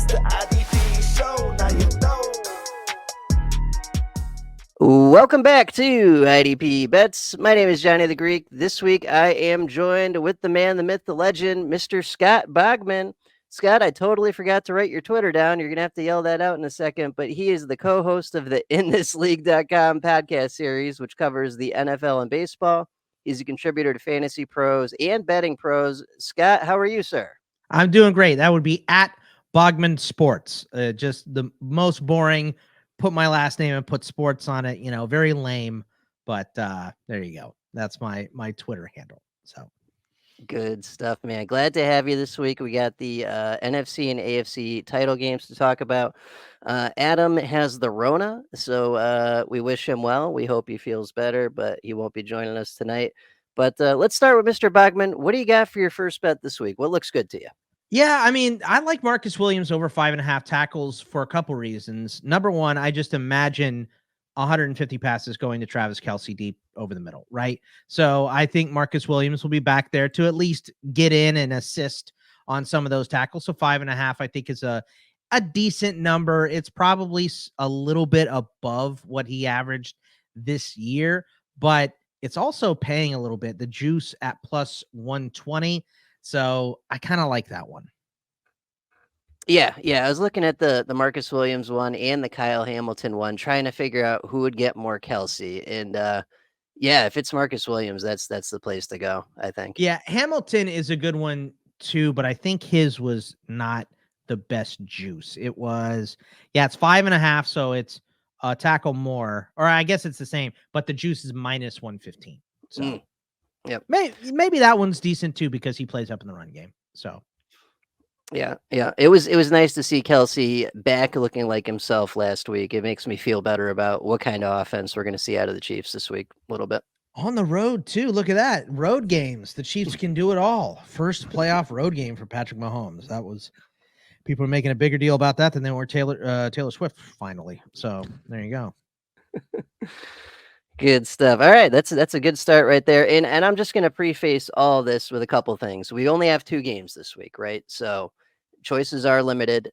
It's the IDP show, now you know. Welcome back to IDP Bets. My name is Johny the Greek. This week I am joined with the man, the myth, the legend, Mr. Scott Bogman. Scott, I totally forgot to write your Twitter down. You're going to have to yell that out in a second, but he is the co-host of the InThisLeague.com podcast series, which covers the NFL and baseball. He's a contributor to Fantasy Pros and Betting Pros. Scott, how are you, sir? I'm doing great. That would be at Bogman Sports. Just the most boring. Put my last name and put sports on it. Very lame. But there you go. That's my Twitter handle. So good stuff, man. Glad to have you this week. We got the NFC and AFC title games to talk about. Adam has the Rona, so we wish him well. We hope he feels better, but he won't be joining us tonight. But let's start with Mr. Bogman. What do you got for your first bet this week? What looks good to you? Yeah, I mean, I like Marcus Williams over 5.5 tackles for a couple reasons. Number one, I just imagine 150 passes going to Travis Kelce deep over the middle, right? So I think Marcus Williams will be back there to at least get in and assist on some of those tackles. So 5.5, I think, is a decent number. It's probably a little bit above what he averaged this year, but it's also paying a little bit. The juice at plus 120. So I kind of like that one. Yeah. I was looking at the Marcus Williams one and the Kyle Hamilton one, trying to figure out who would get more Kelce. And yeah, if it's Marcus Williams, that's the place to go, I think. Yeah, Hamilton is a good one too, but I think his was not the best juice. It was, it's 5.5, so it's a tackle more, or I guess it's the same, but the juice is minus 115. So yep. Maybe that one's decent too because he plays up in the run game. So yeah. It was nice to see Kelce back looking like himself last week. It makes me feel better about what kind of offense we're going to see out of the Chiefs this week a little bit. On the road too. Look at that. Road games. The Chiefs can do it all. First playoff road game for Patrick Mahomes. That was, people are making a bigger deal about that than they were Taylor Swift finally. So there you go. Good stuff. All right, that's a good start right there. And I'm just going to preface all this with a couple things. We only have 2 games this week, right? So choices are limited.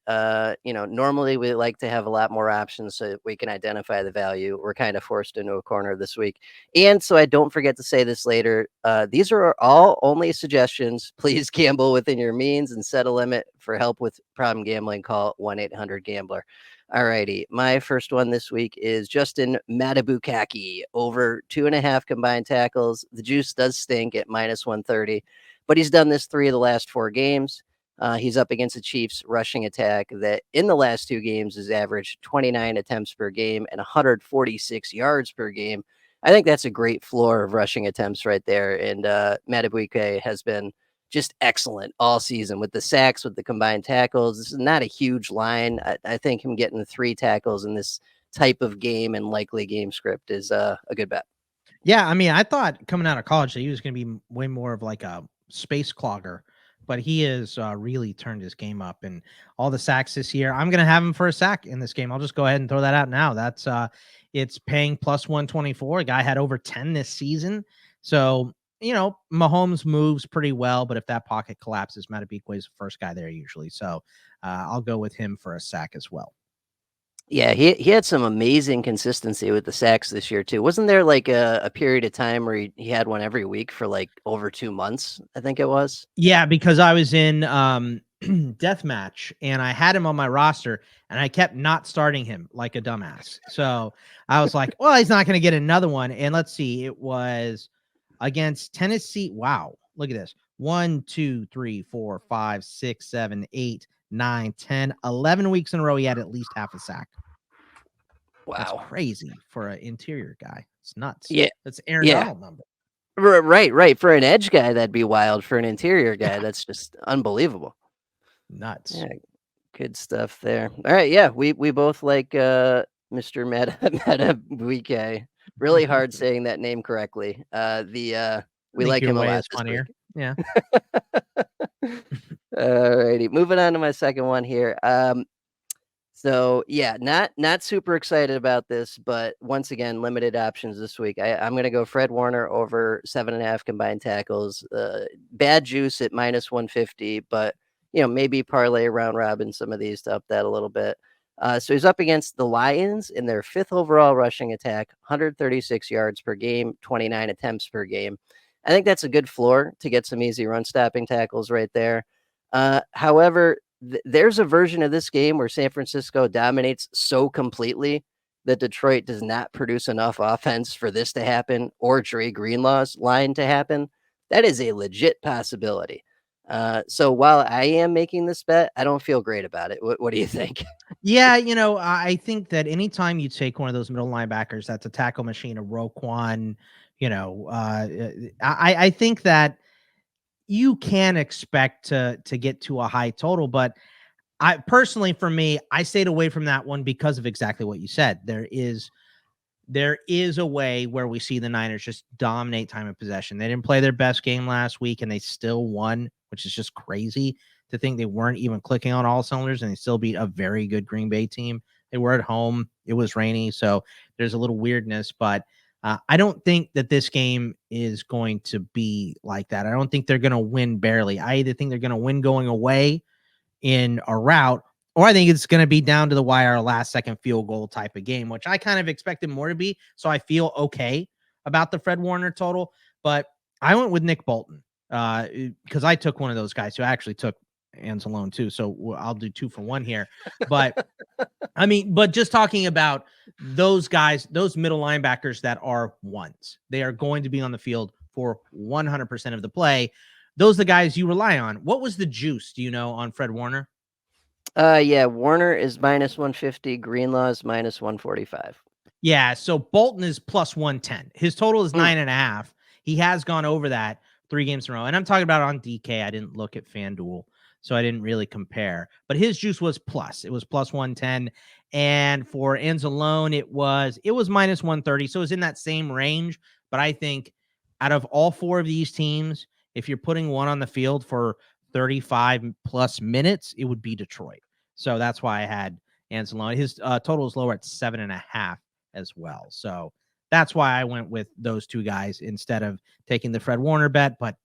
Normally we like to have a lot more options so we can identify the value. We're kind of forced into a corner this week. And so I don't forget to say this later. These are all only suggestions. Please gamble within your means and set a limit. For help with problem gambling, call 1-800-GAMBLER. All righty. My first one this week is Justin Madubuike over 2.5 combined tackles. The juice does stink at minus 130, but he's done this 3 of the last 4 games. He's up against the Chiefs rushing attack that in the last 2 games has averaged 29 attempts per game and 146 yards per game. I think that's a great floor of rushing attempts right there. And Madubuike has been just excellent all season with the sacks, with the combined tackles. This is not a huge line. I think him getting 3 tackles in this type of game and likely game script is a good bet. Yeah, I mean, I thought coming out of college that he was going to be way more of like a space clogger, but he has really turned his game up, and all the sacks this year. I'm going to have him for a sack in this game. I'll just go ahead and throw that out now. That's it's paying plus 124. A guy had over 10 this season. So, Mahomes moves pretty well, but if that pocket collapses, Madubuike is the first guy there usually. So I'll go with him for a sack as well. Yeah, he had some amazing consistency with the sacks this year too. Wasn't there like a period of time where he had one every week for like over 2 months? I think it was. Yeah, because I was in deathmatch and I had him on my roster and I kept not starting him like a dumbass. So I was like, well, he's not going to get another one. And let's see, it was against Tennessee. Wow. Look at this. 1, 2, 3, 4, 5, 6, 7, 8, 9, 10, 11 weeks in a row. He had at least half a sack. Wow. That's crazy for an interior guy. It's nuts. Yeah. That's Aaron Donald number. Right. For an edge guy, that'd be wild. For an interior guy, that's just unbelievable. Nuts. Yeah, good stuff there. All right. Yeah. We both like Mr. Madubuike. Really hard saying that name correctly. We like him a lot. Funnier. Yeah. Alrighty. Moving on to my second one here. So yeah, not super excited about this, but once again, limited options this week. I'm going to go Fred Warner over 7.5 combined tackles. Bad juice at minus 150, but maybe parlay round robin some of these to up that a little bit. So he's up against the Lions in their 5th overall rushing attack, 136 yards per game, 29 attempts per game. I think that's a good floor to get some easy run stopping tackles right there. However, there's a version of this game where San Francisco dominates so completely that Detroit does not produce enough offense for this to happen or Dre Greenlaw's line to happen. That is a legit possibility. So while I am making this bet, I don't feel great about it. What do you think? Yeah, I think that anytime you take one of those middle linebackers that's a tackle machine, a Roquan, I think that you can expect to get to a high total, but I personally, for me, I stayed away from that one because of exactly what you said. There is a way where we see the Niners just dominate time of possession. They didn't play their best game last week and they still won, which is just crazy to think they weren't even clicking on all cylinders and they still beat a very good Green Bay team. They were at home. It was rainy, so there's a little weirdness, but I don't think that this game is going to be like that. I don't think they're going to win barely. I either think they're going to win going away in a route, or I think it's going to be down to the wire, a last second field goal type of game, which I kind of expected more to be. So I feel okay about the Fred Warner total, but I went with Nick Bolton because I took one of those guys who actually took Anzalone too. So I'll do 2 for 1 here. But I mean, but just talking about those guys, those middle linebackers that are ones, they are going to be on the field for 100% of the play. Those are the guys you rely on. What was the juice, do you know, on Fred Warner? Yeah, Warner is minus 150, Greenlaw is minus 145. Yeah, so Bolton is plus 110. His total is 9.5. He has gone over that 3 games in a row. And I'm talking about on DK. I didn't look at FanDuel, so I didn't really compare. But his juice was plus. It was plus 110. And for Anzalone, it was minus 130. So it was in that same range. But I think out of all 4 of these teams, if you're putting one on the field for 35 plus minutes, it would be Detroit. So that's why I had Anzalone. His total is lower at 7.5 as well. So that's why I went with those 2 guys instead of taking the Fred Warner bet. But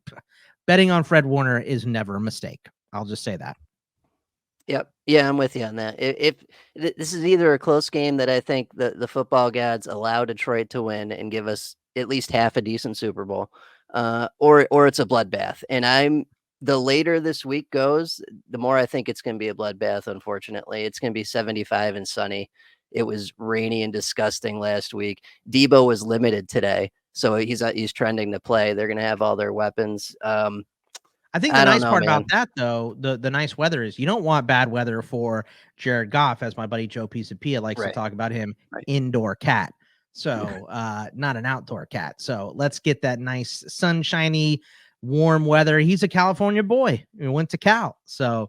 betting on Fred Warner is never a mistake. I'll just say that. Yep. Yeah, I'm with you on that. If this is either a close game that I think the football gods allow Detroit to win and give us at least half a decent Super Bowl, or it's a bloodbath. And the later this week goes, the more I think it's going to be a bloodbath. Unfortunately, it's going to be 75 and sunny. It was rainy and disgusting last week. Debo was limited today, so he's trending to play. They're going to have all their weapons. I think the nice part about that, though, the nice weather is you don't want bad weather for Jared Goff, as my buddy Joe Pisapia likes to talk about him, indoor cat. So not an outdoor cat. So let's get that nice sunshiny, warm weather. He's a California boy. He went to Cal. So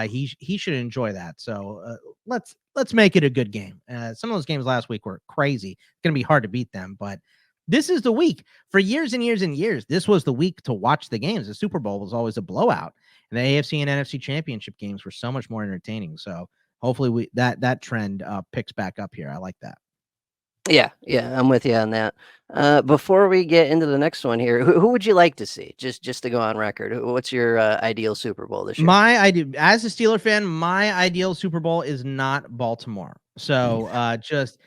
he should enjoy that. So let's make it a good game. Some of those games last week were crazy. It's going to be hard to beat them, but this is the week. For years and years and years, this was the week to watch the games. The Super Bowl was always a blowout, and the AFC and NFC championship games were so much more entertaining. So hopefully that trend picks back up here. I like that. Yeah, I'm with you on that. Before we get into the next one here, who would you like to see? Just to go on record, what's your ideal Super Bowl this year? As a Steeler fan, my ideal Super Bowl is not Baltimore. So just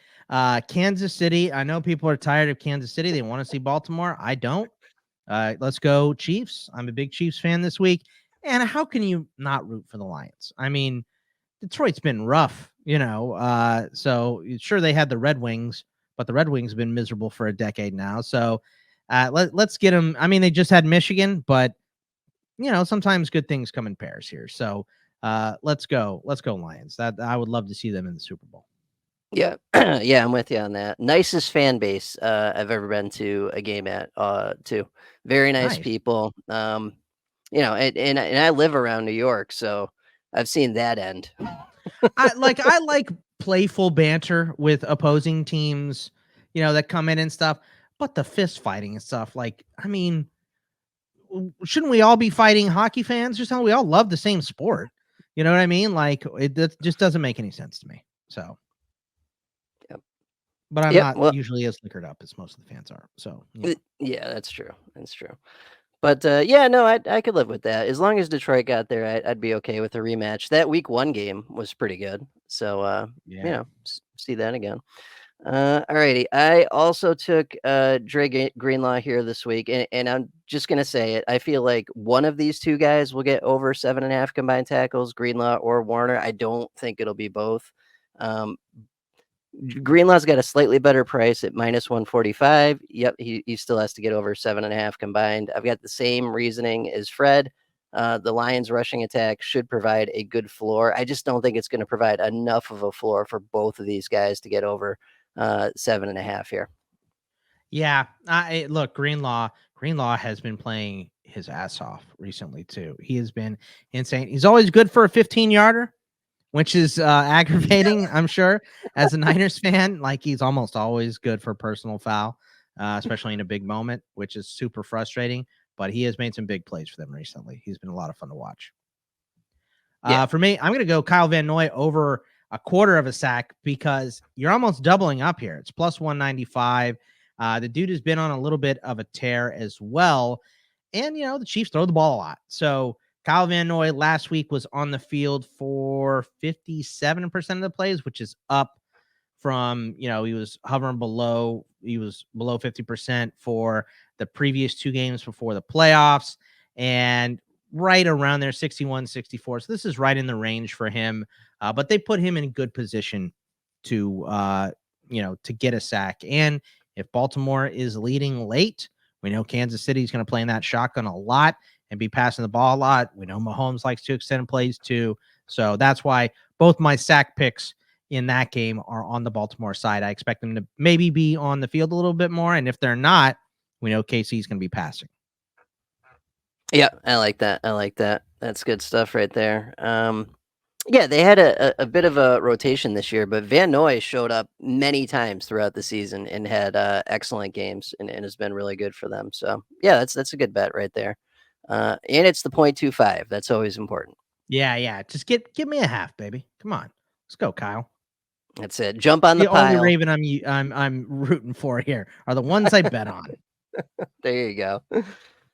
Kansas City. I know people are tired of Kansas City. They want to see Baltimore. I don't. Let's go Chiefs. I'm a big Chiefs fan this week. And how can you not root for the Lions? I mean, Detroit's been rough, so sure they had the Red Wings, but the Red Wings have been miserable for a decade now. So let's get them. I mean, they just had Michigan, but sometimes good things come in pairs here. So let's go Lions. That I would love to see them in the Super Bowl. Yeah, yeah, I'm with you on that. Nicest fan base I've ever been to a game at, too. Very nice people. And I live around New York, so I've seen that end. I like playful banter with opposing teams, that come in and stuff. But the fist fighting and stuff, I mean, shouldn't we all be fighting hockey fans or something? We all love the same sport. You know what I mean? It just doesn't make any sense to me. So. But I'm not usually as liquored up as most of the fans are. So yeah, that's true. That's true. But yeah, no, I could live with that as long as Detroit got there. I'd be okay with a rematch. That week 1 game was pretty good, so Yeah. see that again. Alrighty. I also took Dre Greenlaw here this week, and I'm just gonna say it. I feel like one of these two guys will get over 7.5 combined tackles, Greenlaw or Warner. I don't think it'll be both. Um, Greenlaw's got a slightly better price at -145. Yep, he still has to get over 7.5 combined. I've got the same reasoning as Fred. The Lions' rushing attack should provide a good floor. I just don't think it's going to provide enough of a floor for both of these guys to get over 7.5 here. Yeah, look, Greenlaw has been playing his ass off recently too. He has been insane. He's always good for a 15-yarder, which is aggravating, I'm sure, as a Niners fan. Like, he's almost always good for a personal foul, especially in a big moment, which is super frustrating. But he has made some big plays for them recently. He's been a lot of fun to watch. Yeah. For me, I'm going to go Kyle Van Noy over a quarter of a sack because you're almost doubling up here. It's plus 195. The dude has been on a little bit of a tear as well. And, the Chiefs throw the ball a lot. So Kyle Van Noy last week was on the field for 57% of the plays, which is up from, he was hovering below 50% for the previous 2 games before the playoffs, and right around there, 61, 64. So this is right in the range for him. But they put him in good position to, to get a sack. And if Baltimore is leading late, we know Kansas City is going to play in that shotgun a lot and be passing the ball a lot. We know Mahomes likes to extend plays too. So that's why both my sack picks in that game are on the Baltimore side. I expect them to maybe be on the field a little bit more. And if they're not, we know KC is going to be passing. Yeah, I like that. That's good stuff right there. Yeah, they had a bit of a rotation this year, but Van Noy showed up many times throughout the season and had excellent games and has been really good for them. So yeah, that's a good bet right there. And it's the 0.25. That's always important. Yeah. Just give me a half, baby. Come on. Let's go, Kyle. That's it. Jump on the The only pile. Raven I'm rooting for here are the ones I bet on. There you go.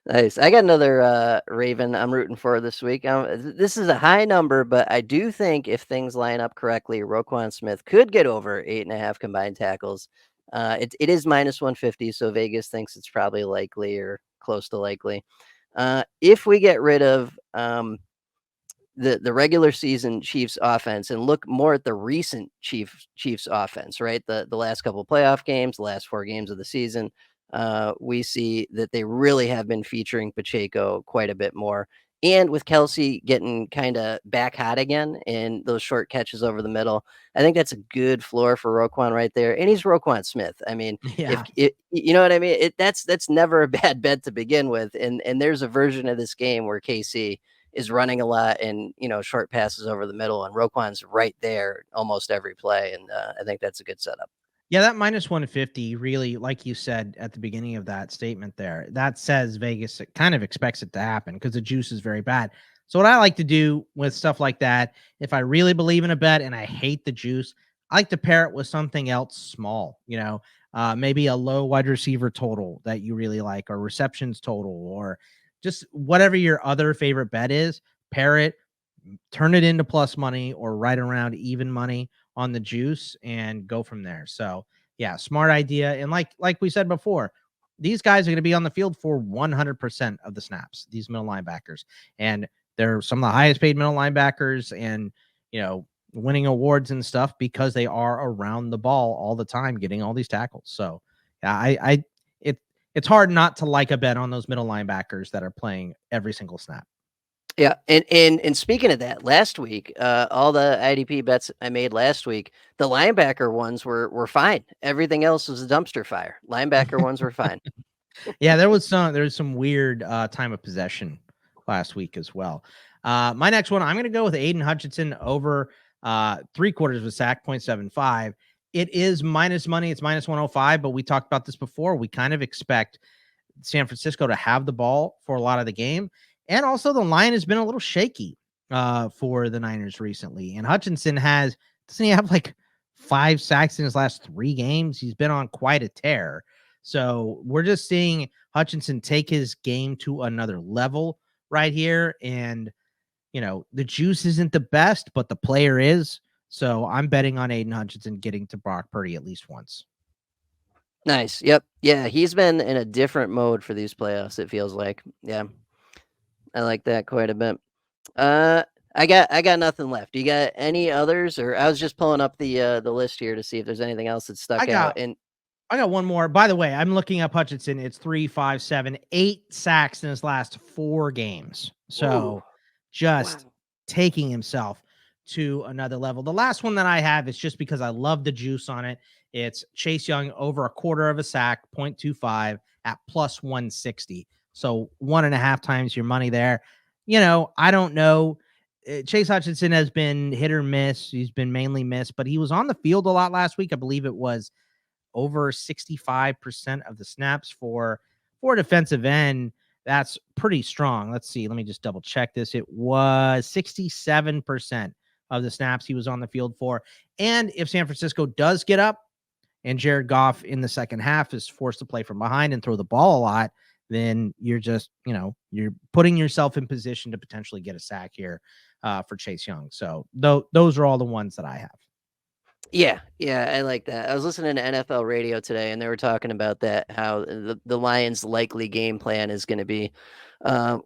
Nice. I got another Raven I'm rooting for this week. This is a high number, but I do think if things line up correctly, Roquan Smith could get over 8.5 combined tackles. It is -150, so Vegas thinks it's probably likely or close to likely. If we get rid of the regular season Chiefs offense and look more at the recent Chiefs offense, right? The last couple of playoff games, the last 4 games of the season, we see that they really have been featuring Pacheco quite a bit more. And with Kelsey getting kind of back hot again and those short catches over the middle, I think that's a good floor for Roquan right there. And he's Roquan Smith. I mean, if Yeah. it, you know what I mean, that's never a bad bet to begin with. And there's a version of this game where KC is running a lot and short passes over the middle, and Roquan's right there almost every play, and I think that's a good setup. Yeah, that -150 really, like you said at the beginning of that statement there, that says Vegas kind of expects it to happen because the juice is very bad. So what I like to do with stuff like that, if I really believe in a bet and I hate the juice, I like to pair it with something else small, maybe a low wide receiver total that you really like, or receptions total, or just whatever your other favorite bet is, pair it, turn it into plus money or right around even money on the juice and go from there. So yeah, smart idea. And like we said before, these guys are going to be on the field for 100% of the snaps, these middle linebackers. And they're some of the highest paid middle linebackers and, winning awards and stuff because they are around the ball all the time, getting all these tackles. So yeah, it's hard not to like a bet on those middle linebackers that are playing every single snap. Yeah, and speaking of that, last week, all the IDP bets I made last week, the linebacker ones were fine. Everything else was a dumpster fire. Linebacker ones were fine. Yeah, there was some weird time of possession last week as well. My next one, I'm going to go with Aidan Hutchinson over 3/4 of a sack, 0.75. It is minus money. It's -105, but we talked about this before. We kind of expect San Francisco to have the ball for a lot of the game. And also the line has been a little shaky for the Niners recently. And Hutchinson doesn't he have like 5 sacks in his last 3 games? He's been on quite a tear. So we're just seeing Hutchinson take his game to another level right here. And, the juice isn't the best, but the player is. So I'm betting on Aidan Hutchinson getting to Brock Purdy at least once. Nice. Yep. Yeah, he's been in a different mode for these playoffs, it feels like. Yeah. I like that quite a bit. I got nothing left. You got any others? Or I was just pulling up the list here to see if there's anything else that stuck out. And I got one more. By the way, I'm looking up Hutchinson. It's 3, 5, 7, 8 sacks in his last 4 games. So just taking himself to another level. The last one that I have is just because I love the juice on it. It's Chase Young over a quarter of a sack, 0.25 at plus 160. So 1.5 times your money there. I don't know. Chase Hutchinson has been hit or miss. He's been mainly missed, but he was on the field a lot last week. I believe it was over 65% of the snaps for defensive end. That's pretty strong. Let's see. Let me just double check this. It was 67% of the snaps he was on the field for. And if San Francisco does get up and Jared Goff in the second half is forced to play from behind and throw the ball a lot, then you're just, you're putting yourself in position to potentially get a sack here for Chase Young. So those are all the ones that I have. Yeah, I like that. I was listening to NFL radio today, and they were talking about that, how the Lions' likely game plan is going to be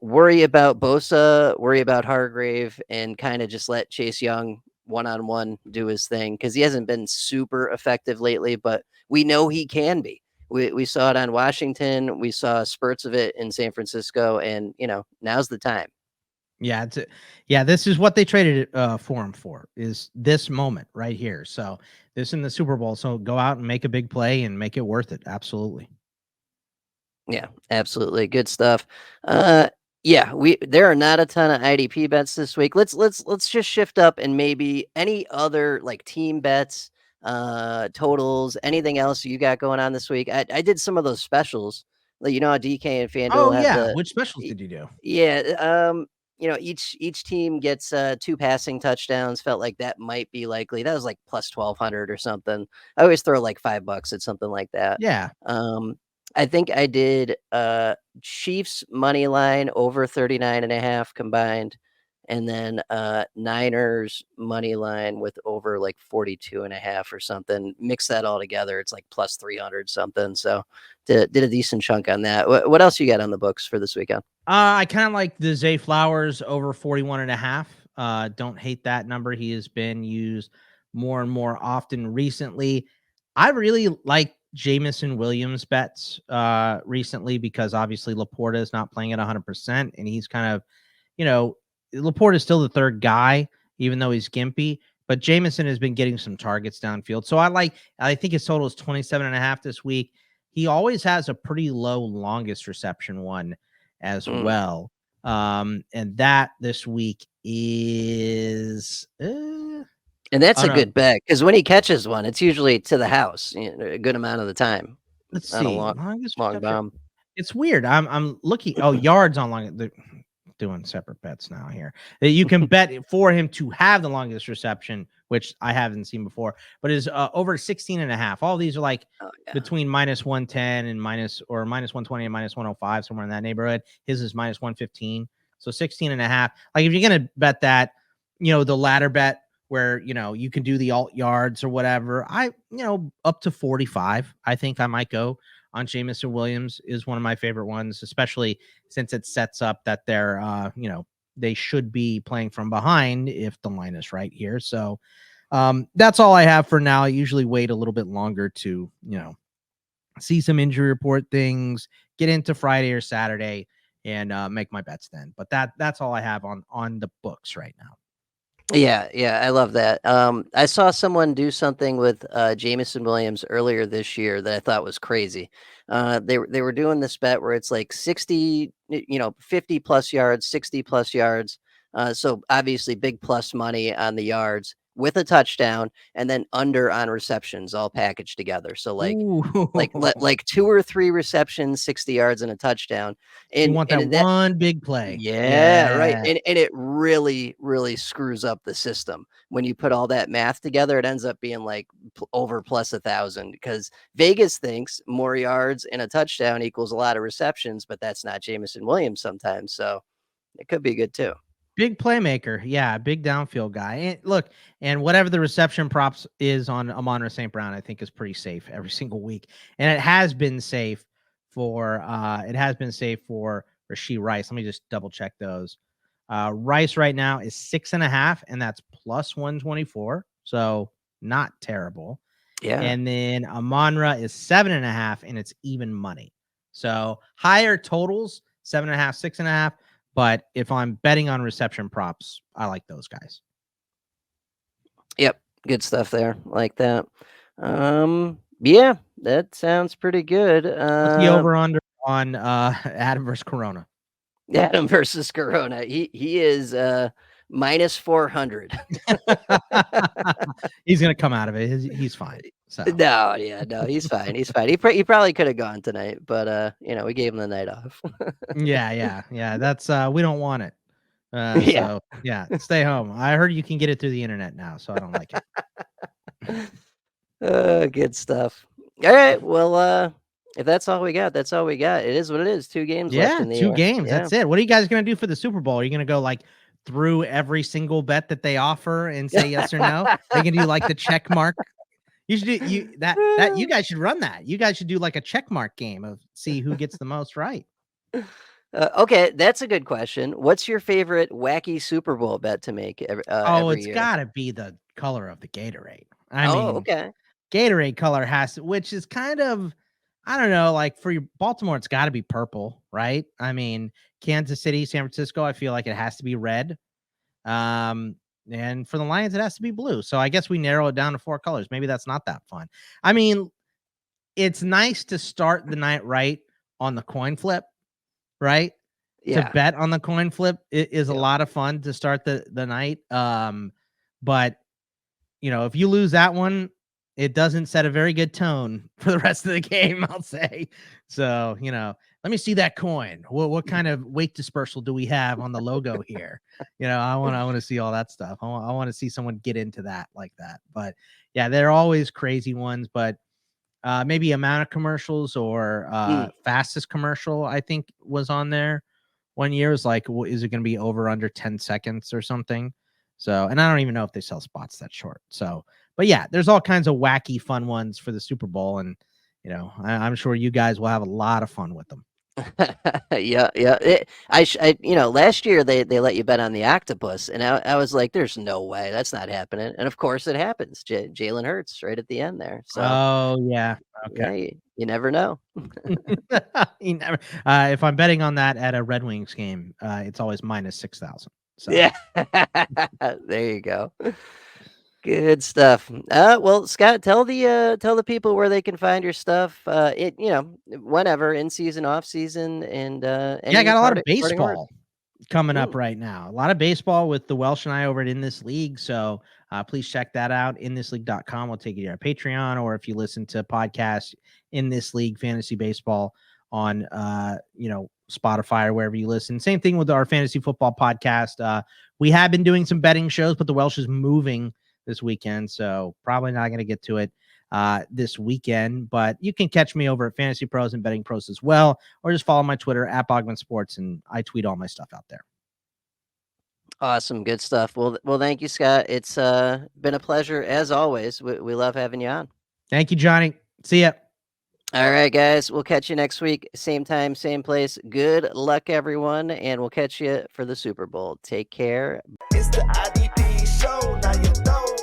worry about Bosa, worry about Hargrave, and kind of just let Chase Young one-on-one do his thing, because he hasn't been super effective lately, but we know he can be. We saw it on Washington. We saw spurts of it in San Francisco, and, now's the time. Yeah, this is what they traded for him for, is this moment right here. So this in the Super Bowl. So go out and make a big play and make it worth it. Absolutely. Yeah, absolutely. Good stuff. There are not a ton of IDP bets this week. Let's just shift up and maybe any other like team bets, totals, anything else you got going on this week. I did some of those specials. Like, how DK and FanDuel have the which specials did you do? Yeah, each team gets 2 passing touchdowns. Felt like that might be likely. That was like plus 1,200 or something. I always throw like $5 at something like that. Yeah. I think I did Chiefs money line over 39.5 combined, and then Niners money line with over like 42.5 or something. Mix that all together, it's like plus 300 something. So did a decent chunk on that. What else you got on the books for this weekend? I kind of like the Zay Flowers over 41.5. Don't hate that number. He has been used more and more often recently. I really like Jamison Williams bets recently, because obviously Laporta is not playing at 100%, and he's kind of, Laporta is still the third guy, even though he's gimpy, but Jamison has been getting some targets downfield. So I think his total is 27.5 this week. He always has a pretty low longest reception one as well. And that this week is and that's a good bet, because when he catches one, it's usually to the house a good amount of the time. Let's Not see. a long bomb. It's weird. I'm looking. Oh, yards on long. They're doing separate bets now here. You can bet for him to have the longest reception, which I haven't seen before, but is over 16.5. All these are like between minus 110 and minus 120 and minus 105, somewhere in that neighborhood. His is minus 115. So 16.5. Like if you're going to bet that, the ladder bet where, you can do the alt yards or whatever, up to 45, I think I might go on. Jamison Williams is one of my favorite ones, especially since it sets up that they're, they should be playing from behind if the line is right here. So that's all I have for now. I usually wait a little bit longer to, see some injury report things, get into Friday or Saturday, and make my bets then. But that's all I have on the books right now. Yeah, I love that. I saw someone do something with Jamison Williams earlier this year that I thought was crazy. They were doing this bet where it's like 60, 50 plus yards, 60 plus yards. So obviously big plus money on the yards. with a touchdown, and then under on receptions all packaged together. So like Ooh. like 2 or 3 receptions, 60 yards and a touchdown. You And want that in that one big play. yeah, right. Yeah. And it really, really screws up the system. When you put all that math together, it ends up being like over plus 1,000 because Vegas thinks more yards and a touchdown equals a lot of receptions, but that's not Jameson Williams sometimes. So it could be good too. Big playmaker. Yeah, big downfield guy. And look, and whatever the reception props is on Amon-Ra St. Brown, I think is pretty safe every single week. And it has been safe for Rashee Rice. Let me just double check those. Rice right now is 6.5, and that's plus 124. So not terrible. Yeah. And then Amon-Ra is 7.5, and it's even money. So higher totals, 7.5, 6.5. But if I'm betting on reception props, I like those guys. Yep. Good stuff there. Like that. Yeah, that sounds pretty good. What's the over under on Adam versus Corona? Adam versus Corona. He is minus 400. He's gonna come out of it. He's fine. So No, he's fine. He's fine. He probably could have gone tonight, but we gave him the night off. yeah. That's we don't want it. Yeah. So yeah, stay home. I heard you can get it through the internet now, so I don't like it. Good stuff. All right. Well, if that's all we got, that's all we got. It is what it is. 2 games left in the 2 year. games. That's it. What are you guys gonna do for the Super Bowl? Are you gonna go like through every single bet that they offer and say yes or no? They can do like the check mark. You should do you guys should run that. You guys should do like a check mark game of see who gets the most right. Okay, that's a good question. What's your favorite wacky Super Bowl bet to make every It's year? gotta be the color of the Gatorade. I mean, Okay. Gatorade color which is kind of, I don't know, like for Baltimore, it's got to be purple, right? I mean, Kansas City, San Francisco, I feel like it has to be red. And for the Lions, it has to be blue. So I guess we narrow it down to 4 colors. Maybe that's not that fun. I mean, it's nice to start the night right on the coin flip, right? Yeah. To bet on the coin flip is a lot of fun to start the night. But if you lose that one, it doesn't set a very good tone for the rest of the game, I'll say. So, let me see that coin. What kind of weight dispersal do we have on the logo here? I want to see all that stuff. I want to see someone get into that like that. But yeah, they're always crazy ones, but maybe amount of commercials or fastest commercial, I think was on there one year. Is like, is it going to be over under 10 seconds or something? So, and I don't even know if they sell spots that short. So, but yeah, there's all kinds of wacky fun ones for the Super Bowl. And, I'm sure you guys will have a lot of fun with them. Yeah. Last year they let you bet on the octopus, and I was like, "There's no way, that's not happening." And of course, it happens. Jalen Hurts right at the end there. So, oh yeah, okay, yeah, you never know. You never. If I'm betting on that at a Red Wings game, it's always minus 6,000. So. Yeah, there you go. Good stuff. Well, Scott, tell the people where they can find your stuff. Whenever in season, off season, and I got a lot of baseball coming up Ooh. right now. A lot of baseball with the Welsh and I over at In This League. So please check that out. InThisLeague.com. We'll take you to our Patreon, or if you listen to podcasts In This League Fantasy Baseball on Spotify or wherever you listen. Same thing with our fantasy football podcast. We have been doing some betting shows, but the Welsh is moving this weekend, so probably not going to get to it this weekend. But you can catch me over at Fantasy Pros and Betting Pros as well, or just follow my Twitter at Bogman Sports, and I tweet all my stuff out there. Awesome, good stuff. Well, thank you, Scott. It's been a pleasure as always. We love having you on. Thank you, Johnny. See ya. All right, guys. We'll catch you next week. Same time, same place. Good luck, everyone, and we'll catch you for the Super Bowl. Take care. It's the IDP show, now you know.